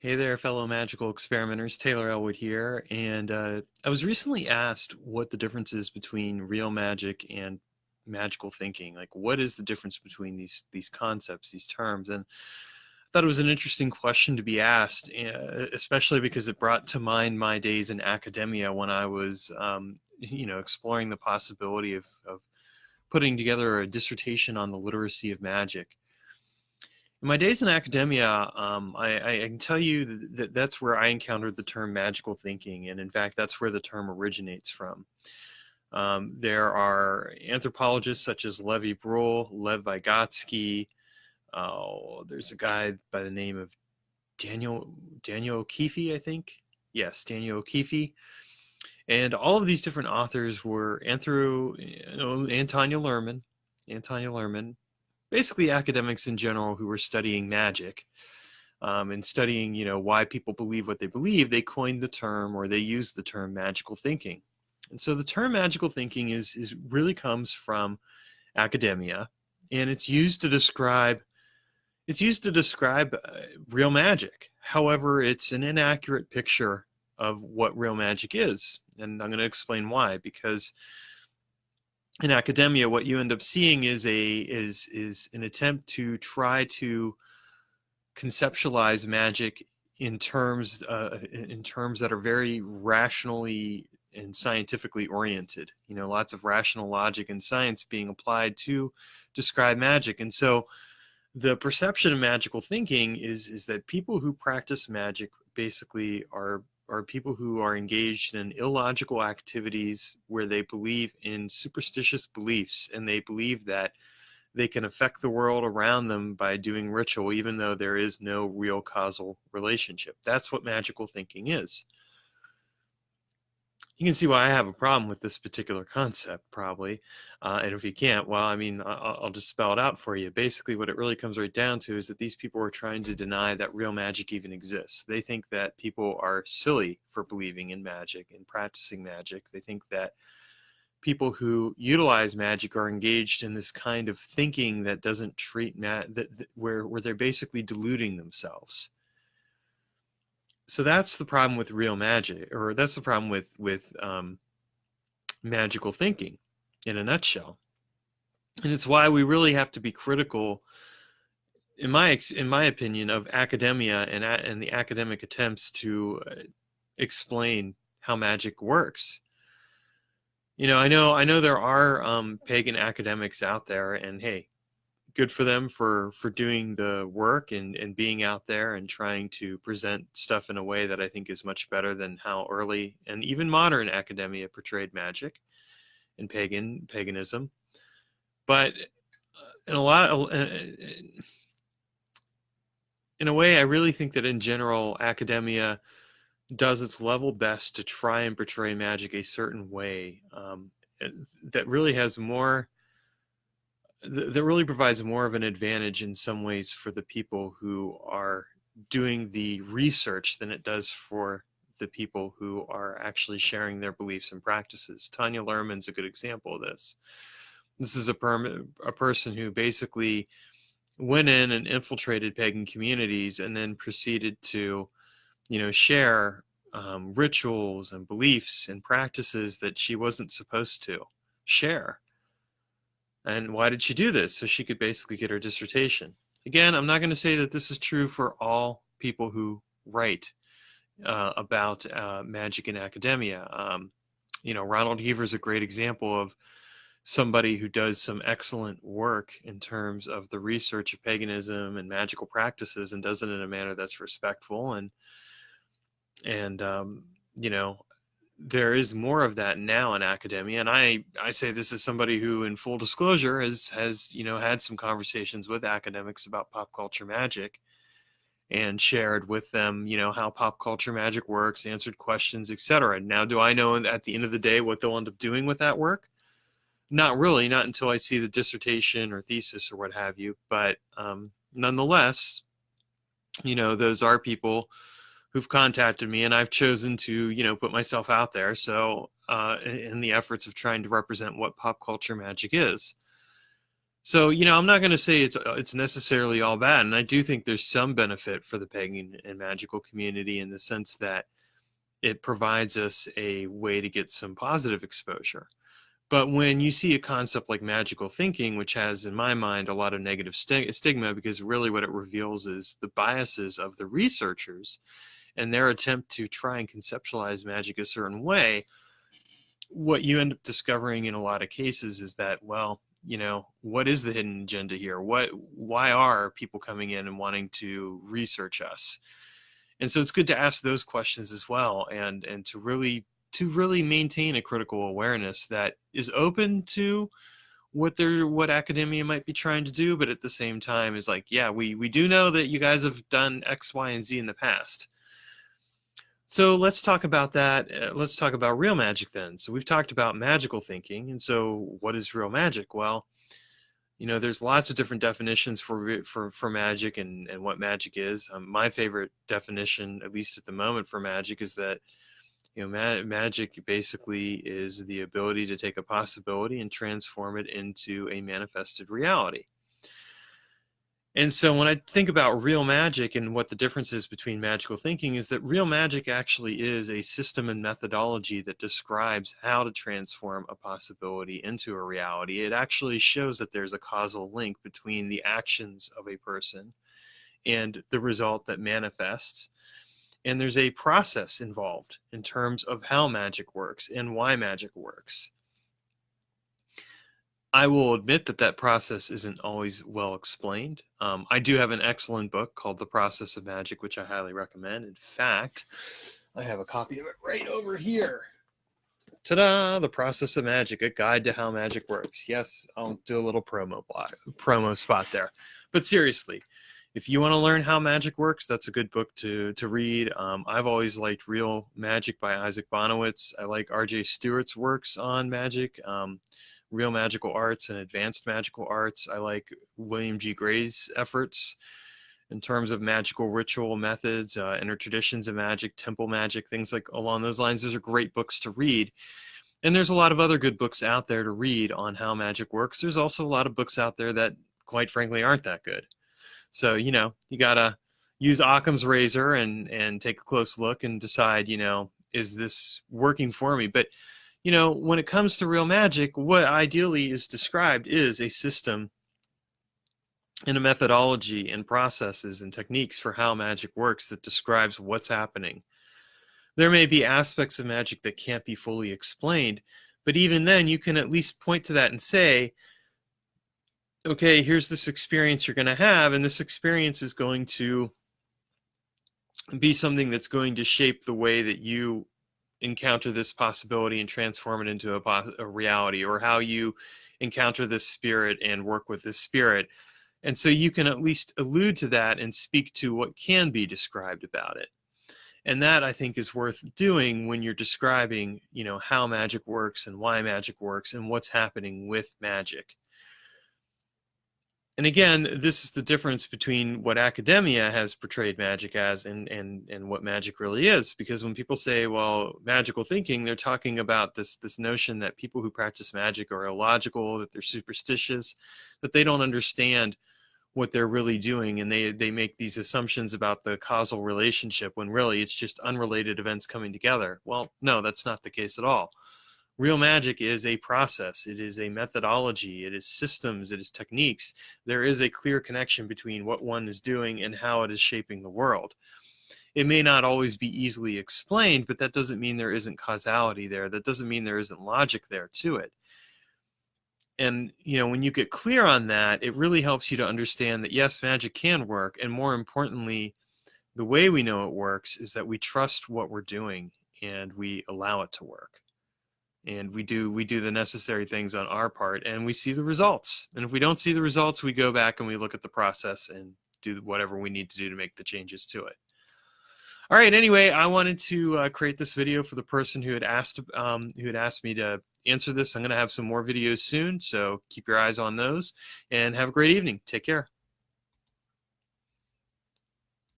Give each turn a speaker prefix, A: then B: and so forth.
A: Hey there, fellow magical experimenters. Taylor Elwood here, and I was recently asked what the difference is between real magic and magical thinking. Like, what is the difference between these concepts, these terms? And I thought it was an interesting question to be asked, especially because it brought to mind my days in academia when I was, exploring the possibility of putting together a dissertation on the literacy of magic. In my days in academia, I can tell you that that's where I encountered the term magical thinking, and in fact, that's where the term originates from. There are anthropologists such as Levi Brule, Lev Vygotsky. There's a guy by the name of Daniel O'Keefe, I think. Yes, Daniel O'Keefe. And all of these different authors were Antonia Lerman, basically academics in general who were studying magic and studying, why people believe what they believe. They coined the term, or they used the term, magical thinking. And so the term magical thinking is really comes from academia, and it's used to describe real magic. However, it's an inaccurate picture of what real magic is, and I'm going to explain why. Because in academia, what you end up seeing is an attempt to try to conceptualize magic in terms that are very rationally and scientifically oriented. Lots of rational logic and science being applied to describe magic. And so the perception of magical thinking is that people who practice magic basically are people who are engaged in illogical activities where they believe in superstitious beliefs, and they believe that they can affect the world around them by doing ritual, even though there is no real causal relationship. That's what magical thinking is. You can see why I have a problem with this particular concept, probably. And if you can't, well, I mean, I'll just spell it out for you. Basically, what it really comes right down to is that these people are trying to deny that real magic even exists. They think that people are silly for believing in magic and practicing magic. They think that people who utilize magic are engaged in this kind of thinking that doesn't treat where they're basically deluding themselves. So that's the problem with real magic, or that's the problem with magical thinking, in a nutshell. And it's why we really have to be critical, in my opinion, of academia and the academic attempts to explain how magic works. I know there are pagan academics out there, and hey, good for them for doing the work and being out there and trying to present stuff in a way that I think is much better than how early and even modern academia portrayed magic and paganism. But in a way, I really think that in general, academia does its level best to try and portray magic a certain way, that really has more that really provides more of an advantage in some ways for the people who are doing the research than it does for the people who are actually sharing their beliefs and practices. Tanya Lerman's a good example of this. This is a person who basically went in and infiltrated pagan communities and then proceeded to, share rituals and beliefs and practices that she wasn't supposed to share. And why did she do this? So she could basically get her dissertation. Again, I'm not going to say that this is true for all people who write about magic in academia. Ronald Heaver is a great example of somebody who does some excellent work in terms of the research of paganism and magical practices, and does it in a manner that's respectful and there is more of that now in academia. And I say this as somebody who, in full disclosure, has had some conversations with academics about pop culture magic and shared with them, how pop culture magic works, answered questions, etc. Now, do I know at the end of the day what they'll end up doing with that work? Not really, not until I see the dissertation or thesis or what have you. But nonetheless, those are people who've contacted me, and I've chosen to, put myself out there. So in the efforts of trying to represent what pop culture magic is. So, I'm not going to say it's necessarily all bad, and I do think there's some benefit for the pagan and magical community in the sense that it provides us a way to get some positive exposure. But when you see a concept like magical thinking, which has, in my mind, a lot of negative stigma, because really what it reveals is the biases of the researchers and their attempt to try and conceptualize magic a certain way, what you end up discovering in a lot of cases is that, well, what is the hidden agenda here? Why are people coming in and wanting to research us? And so it's good to ask those questions as well, and to really maintain a critical awareness that is open to what academia might be trying to do, but at the same time is like, yeah, we do know that you guys have done X, Y, and Z in the past. So let's talk about that. Let's talk about real magic then. So we've talked about magical thinking, and so what is real magic? Well, there's lots of different definitions for magic and what magic is. My favorite definition, at least at the moment, for magic is that magic basically is the ability to take a possibility and transform it into a manifested reality. And so when I think about real magic and what the difference is between magical thinking, is that real magic actually is a system and methodology that describes how to transform a possibility into a reality. It actually shows that there's a causal link between the actions of a person and the result that manifests. And there's a process involved in terms of how magic works and why magic works. I will admit that process isn't always well explained. I do have an excellent book called The Process of Magic, which I highly recommend. In fact, I have a copy of it right over here. Ta-da! The Process of Magic, a guide to how magic works. Yes, I'll do a little promo spot there. But seriously, if you want to learn how magic works, that's a good book to read. I've always liked Real Magic by Isaac Bonowitz. I like R.J. Stewart's works on magic. Real Magical Arts and Advanced Magical Arts. I like William G. Gray's efforts in terms of magical ritual methods, inner traditions of magic, temple magic, things like along those lines. Those are great books to read. And there's a lot of other good books out there to read on how magic works. There's also a lot of books out there that, quite frankly, aren't that good. So, you gotta use Occam's razor and take a close look and decide, is this working for me? But when it comes to real magic, what ideally is described is a system and a methodology and processes and techniques for how magic works that describes what's happening. There may be aspects of magic that can't be fully explained, but even then you can at least point to that and say, okay, here's this experience you're going to have, and this experience is going to be something that's going to shape the way that you encounter this possibility and transform it into a reality, or how you encounter this spirit and work with this spirit. And so you can at least allude to that and speak to what can be described about it. And that, I think, is worth doing when you're describing, how magic works and why magic works and what's happening with magic. And again, this is the difference between what academia has portrayed magic as and what magic really is. Because when people say, well, magical thinking, they're talking about this notion that people who practice magic are illogical, that they're superstitious, that they don't understand what they're really doing, and they make these assumptions about the causal relationship when really it's just unrelated events coming together. Well, no, that's not the case at all. Real magic is a process. It is a methodology. It is systems. It is techniques. There is a clear connection between what one is doing and how it is shaping the world. It may not always be easily explained, but that doesn't mean there isn't causality there. That doesn't mean there isn't logic there to it. And, when you get clear on that, it really helps you to understand that, yes, magic can work. And more importantly, the way we know it works is that we trust what we're doing and we allow it to work. And we do the necessary things on our part, and we see the results. And if we don't see the results, we go back and we look at the process and do whatever we need to do to make the changes to it. All right. Anyway, I wanted to create this video for the person who had asked me to answer this. I'm going to have some more videos soon, so keep your eyes on those. And have a great evening. Take care.